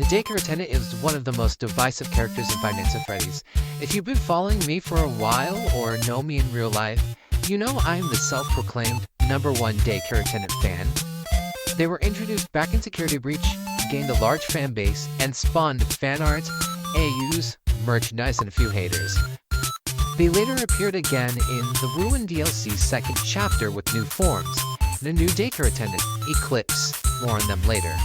The Daycare Attendant is one of the most divisive characters in Five Nights at Freddy's. If you've been following me for a while or know me in real life, you know I'm the self-proclaimed #1 Daycare Attendant fan. They were introduced back in Security Breach, gained a large fan base, and spawned fan art, AUs, merchandise, and a few haters. They later appeared again in the Ruin DLC's second chapter with new forms, and a new Daycare Attendant, Eclipse, more on them later.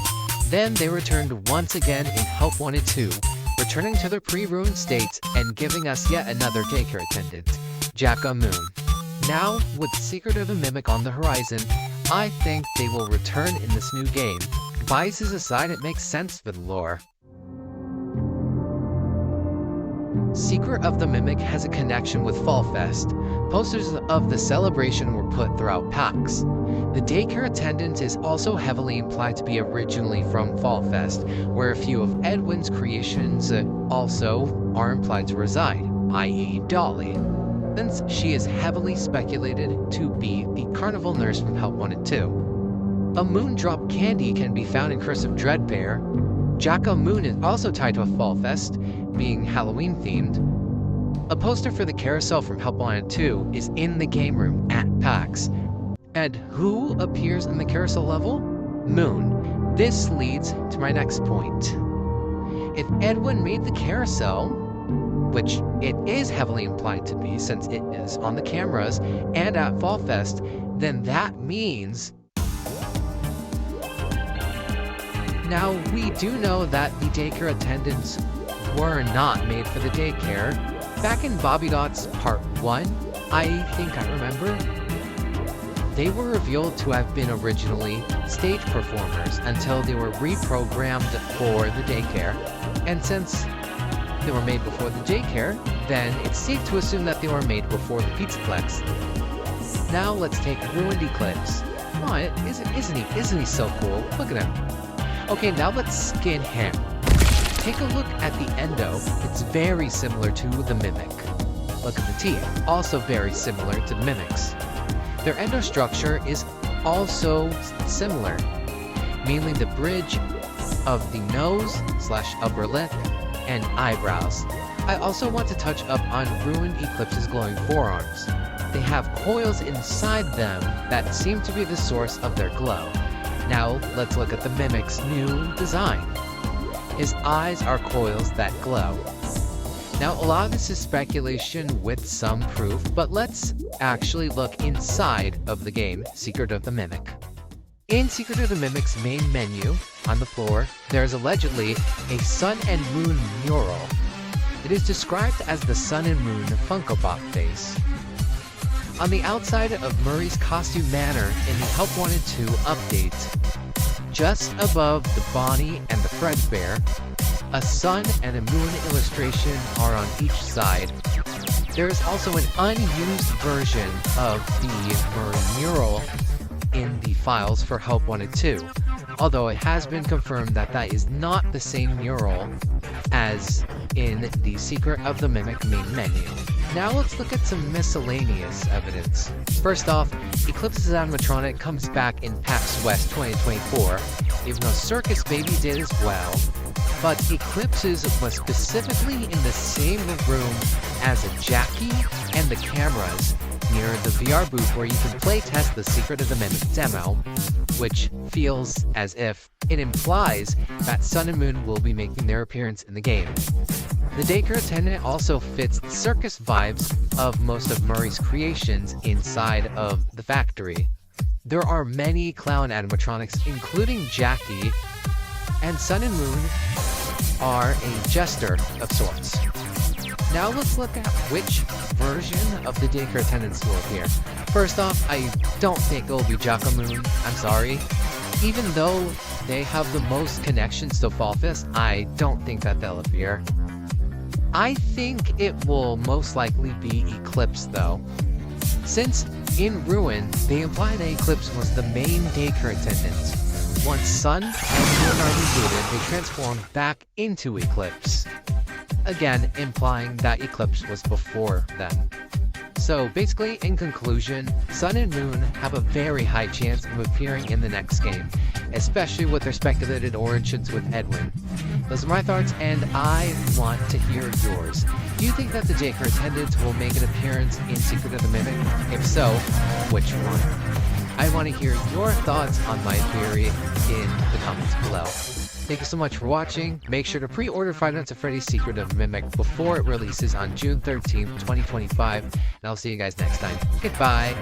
Then they returned once again in Help Wanted 2, returning to their pre-ruined states and giving us yet another Daycare Attendant, Jacka Moon. Now, with Secret of the Mimic on the horizon, I think they will return in this new game. Biases aside, it makes sense for the lore. Secret of the Mimic has a connection with Fall Fest. Posters of the celebration were put throughout packs. The Daycare Attendant is also heavily implied to be originally from Fall Fest, where a few of Edwin's creations also are implied to reside, i.e. Dolly, since she is heavily speculated to be the carnival nurse from Help Wanted 2. A Moondrop candy can be found in Curse of Dreadbear. Jacka Moon is also tied to a Fall Fest, being Halloween themed. A poster for the carousel from Help Wanted 2 is in the game room at PAX. And who appears in the carousel level? Moon. This leads to my next point. If Edwin made the carousel, which it is heavily implied to be since it is on the cameras and at Fall Fest, then that means... Now, we do know that the Daycare Attendants were not made for the daycare. Back in Bobby Dot's Part 1, I think I remember, they were revealed to have been originally stage performers until they were reprogrammed for the daycare. And since they were made before the daycare, then it's safe to assume that they were made before the Pizzaplex. Now let's take Ruined Eclipse. Oh, isn't he so cool? Look at him. Okay, now let's skin him. Take a look at the endo. It's very similar to the Mimic. Look at the teeth, also very similar to the Mimics. Their endo structure is also similar, mainly the bridge of the nose/upper lip and eyebrows. I also want to touch up on Ruined Eclipse's glowing forearms. They have coils inside them that seem to be the source of their glow. Now let's look at the Mimic's new design. His eyes are coils that glow. Now a lot of this is speculation with some proof, but let's actually look inside of the game, Secret of the Mimic. In Secret of the Mimic's main menu, on the floor, there is allegedly a Sun and Moon mural. It is described as the Sun and Moon Funko Pop face. On the outside of Murray's costume Manor in the Help Wanted 2 update, just above the Bonnie and the Fazbear, a sun and a moon illustration are on each side. There is also an unused version of the Murray mural in the files for Help Wanted 2, although it has been confirmed that that is not the same mural as in the Secret of the Mimic main menu. Now let's look at some miscellaneous evidence. First off, Eclipse's animatronic comes back in PAX West 2024, even though Circus Baby did as well, but Eclipse's was specifically in the same room as a Jackie and the cameras near the VR booth where you can play test the Secret of the Mimic demo, which feels as if it implies that Sun and Moon will be making their appearance in the game. The Daycare Attendant also fits the circus vibes of most of Murray's creations inside of the factory. There are many clown animatronics, including Jackie, and Sun and Moon are a jester of sorts. Now let's look at which version of the Daycare Attendants will appear. First off, I don't think it will be Jacka Moon, I'm sorry. Even though they have the most connections to Fall Fest, I don't think that they'll appear. I think it will most likely be Eclipse though, since in Ruin, they imply that Eclipse was the main Daycare Attendant. Once Sun and Moon are rebooted, they transform back into Eclipse, again implying that Eclipse was before them. So basically, in conclusion, Sun and Moon have a very high chance of appearing in the next game, especially with their speculated origins with Edwin. Those are my thoughts, and I want to hear yours. Do you think that the Daycare Attendant will make an appearance in Secret of the Mimic? If so, which one? I want to hear your thoughts on my theory in the comments below. Thank you so much for watching. Make sure to pre-order Five Nights at Freddy's Secret of the Mimic before it releases on June 13th, 2025. And I'll see you guys next time. Goodbye.